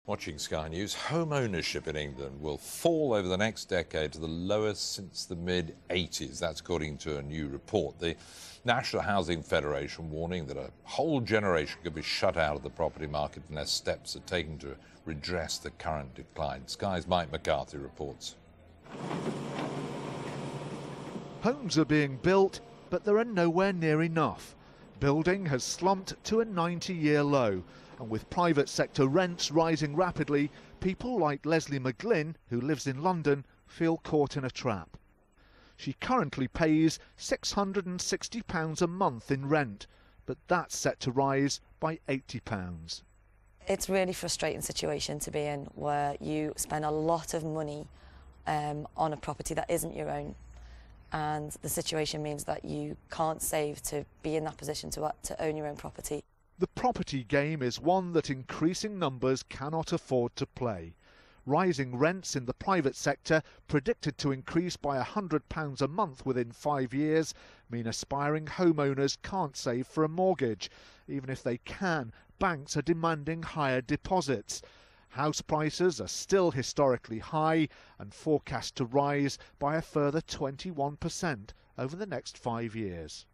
Watching Sky News, home ownership in England will fall over the next decade to the lowest since the mid-80s. That's according to a new report. The National Housing Federation warning that a whole generation could be shut out of the property market unless steps are taken to redress the current decline. Sky's Mike McCarthy reports. Homes are being built, but there are nowhere near enough. Building has slumped to a 90-year low. And with private sector rents rising rapidly, people like Leslie McGlynn, who lives in London, feel caught in a trap. She currently pays £660 a month in rent, but that's set to rise by £80. It's a really frustrating situation to be in, where you spend a lot of money on a property that isn't your own. And the situation means that you can't save to be in that position to own your own property. The property game is one that increasing numbers cannot afford to play. Rising rents in the private sector, predicted to increase by £100 a month within 5 years, mean aspiring homeowners can't save for a mortgage. Even if they can, banks are demanding higher deposits. House prices are still historically high and forecast to rise by a further 21% over the next 5 years.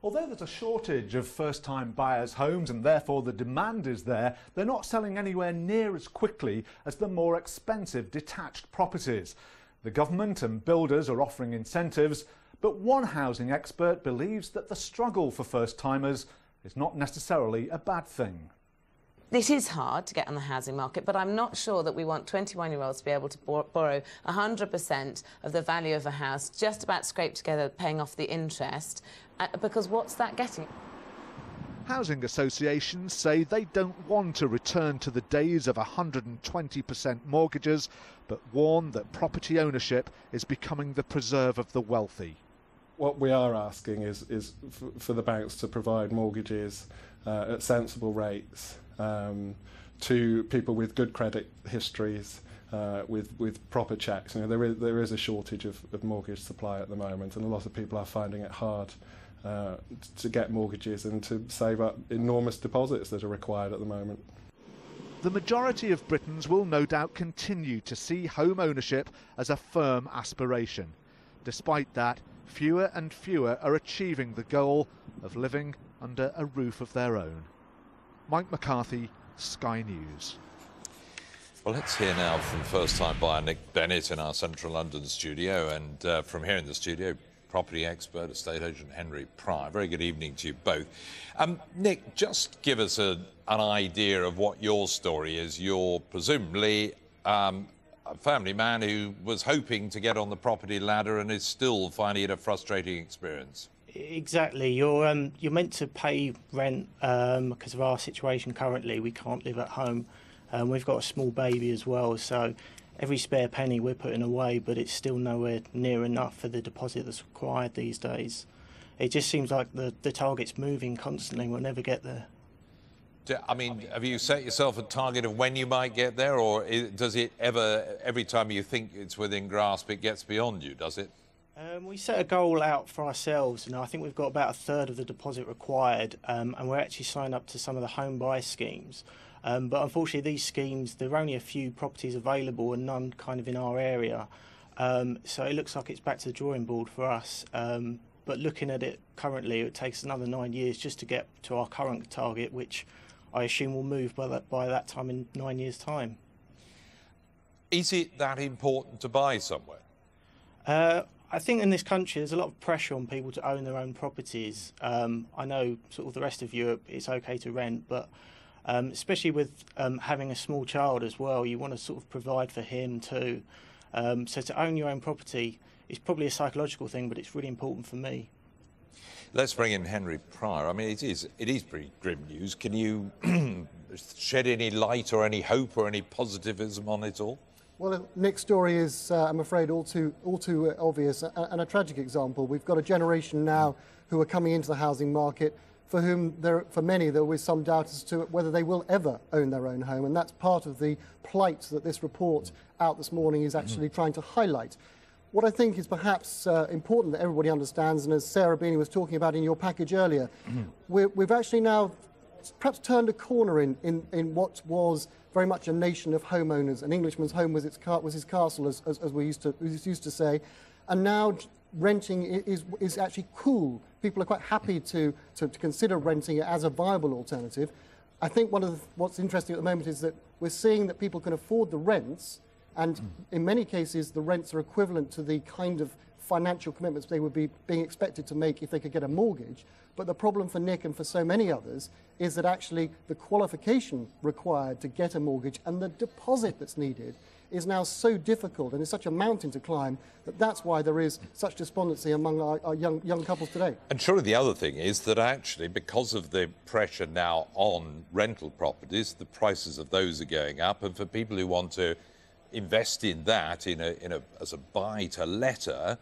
Although there's a shortage of first-time buyers' homes and therefore the demand is there, they're not selling anywhere near as quickly as the more expensive detached properties. The government and builders are offering incentives, but one housing expert believes that the struggle for first-timers is not necessarily a bad thing. It is hard to get on the housing market, but I'm not sure that we want 21-year-olds to be able to borrow 100% of the value of a house, just about scrape together paying off the interest, because what's that getting? Housing associations say they don't want to return to the days of 120% mortgages, but warn that property ownership is becoming the preserve of the wealthy. What we are asking is for the banks to provide mortgages at sensible rates to people with good credit histories, with proper checks. You know, there is a shortage of mortgage supply at the moment, and a lot of people are finding it hard to get mortgages and to save up enormous deposits that are required at the moment. The majority of Britons will no doubt continue to see home ownership as a firm aspiration. Despite that, fewer and fewer are achieving the goal of living under a roof of their own. Mike McCarthy, Sky News. Well, let's hear now from first-time buyer Nick Bennett in our central London studio, and from here in the studio, property expert, estate agent Henry Pryor. Very good evening to you both. Nick, just give us an idea of what your story is. You're presumably a family man who was hoping to get on the property ladder and is still finding it a frustrating experience. Exactly. You're meant to pay rent because of our situation currently. We can't live at home. We've got a small baby as well, so every spare penny we're putting away, but it's still nowhere near enough for the deposit that's required these days. It just seems like the target's moving constantly. We'll never get there. I mean, have you set yourself a target of when you might get there, or does it ever, every time you think it's within grasp, it gets beyond you, does it? We set a goal out for ourselves, and I think we've got about a third of the deposit required, and we're actually signed up to some of the home buy schemes. But unfortunately, these schemes, there are only a few properties available and none kind of in our area. So it looks like it's back to the drawing board for us. But looking at it currently, it takes another 9 years just to get to our current target, which I assume will move by that time in 9 years' time. Is it that important to buy somewhere? I think in this country there's a lot of pressure on people to own their own properties. I know sort of the rest of Europe it's okay to rent, but especially with having a small child as well, you want to sort of provide for him too. So to own your own property is probably a psychological thing, but it's really important for me. Let's bring in Henry Pryor. I mean, it is pretty grim news. Can you shed any light or any hope or any positivism on it all? Well, Nick's story is, I'm afraid, all too obvious and a tragic example. We've got a generation now who are coming into the housing market for whom, for many, there was some doubt as to whether they will ever own their own home, and that's part of the plight that this report out this morning is actually trying to highlight. What I think is perhaps important that everybody understands, and as Sarah Beanie was talking about in your package earlier, we've actually now perhaps turned a corner in what was very much a nation of homeowners. An Englishman's home was his castle, as we used to say, and now renting is actually cool. People are quite happy to consider renting it as a viable alternative. I think what's interesting at the moment is that we're seeing that people can afford the rents, and in many cases the rents are equivalent to the kind of financial commitments they would be being expected to make if they could get a mortgage. But the problem for Nick and for so many others is that actually the qualification required to get a mortgage and the deposit that's needed is now so difficult and is such a mountain to climb that's why there is such despondency among our young couples today. And surely the other thing is that actually, because of the pressure now on rental properties, the prices of those are going up, and for people who want to invest in that as a buy-to-letter,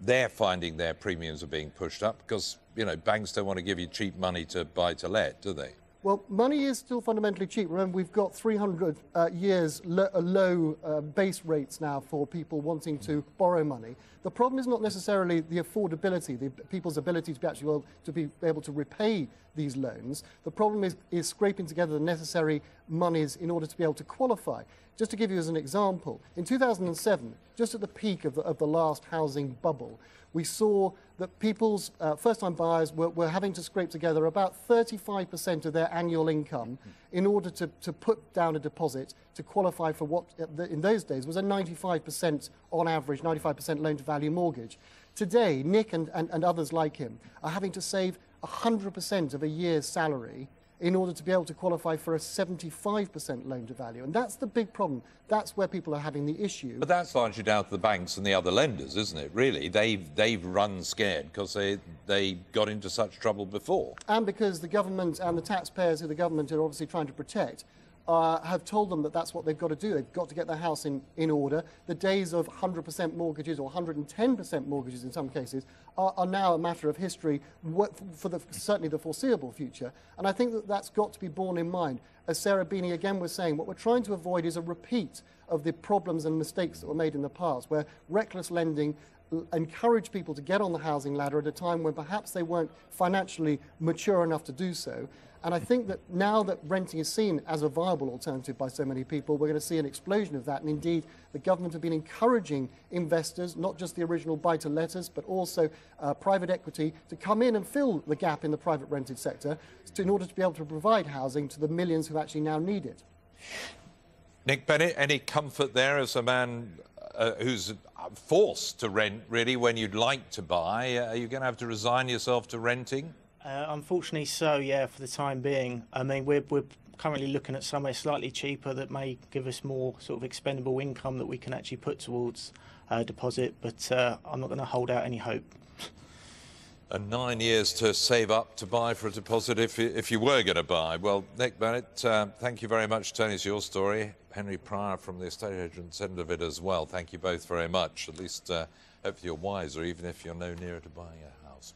they're finding their premiums are being pushed up because, you know, banks don't want to give you cheap money to buy-to-let, do they? Well, money is still fundamentally cheap. Remember, we've got 300 years low base rates now for people wanting to borrow money. The problem is not necessarily the affordability, people's ability to be able to repay these loans. The problem is scraping together the necessary monies in order to be able to qualify. Just to give you as an example, in 2007, just at the peak of the last housing bubble, we saw that people's first-time buyers were having to scrape together about 35% of their annual income in order to put down a deposit to qualify for what in those days was a 95% on average, 95% loan-to-value mortgage. Today, Nick and others like him are having to save 100% of a year's salary in order to be able to qualify for a 75% loan-to-value. And that's the big problem. That's where people are having the issue. But that's largely down to the banks and the other lenders, isn't it, really? They've run scared because they got into such trouble before. And because the government and the taxpayers who the government are obviously trying to protect have told them that that's what they've got to do. They've got to get their house in order. The days of 100% mortgages or 110% mortgages in some cases are now a matter of history for certainly the foreseeable future. And I think that's got to be borne in mind. As Sarah Beanie again was saying, what we're trying to avoid is a repeat of the problems and mistakes that were made in the past, where reckless lending encouraged people to get on the housing ladder at a time when perhaps they weren't financially mature enough to do so. And I think that now that renting is seen as a viable alternative by so many people, we're going to see an explosion of that. And indeed, the government have been encouraging investors, not just the original buy-to-letters, but also private equity, to come in and fill the gap in the private rented sector in order to be able to provide housing to the millions who actually now need it. Nick Bennett, any comfort there as a man who's forced to rent, really, when you'd like to buy? Are you going to have to resign yourself to renting? Unfortunately so, yeah, for the time being. I mean, we're currently looking at somewhere slightly cheaper that may give us more sort of expendable income that we can actually put towards deposit, but I'm not going to hold out any hope. And 9 years to save up to buy for a deposit if you were going to buy. Well, Nick Bennett, thank you very much. Tony, it's your story. Henry Pryor from the estate agent's end of it as well. Thank you both very much. At least hopefully you're wiser, even if you're no nearer to buying a house.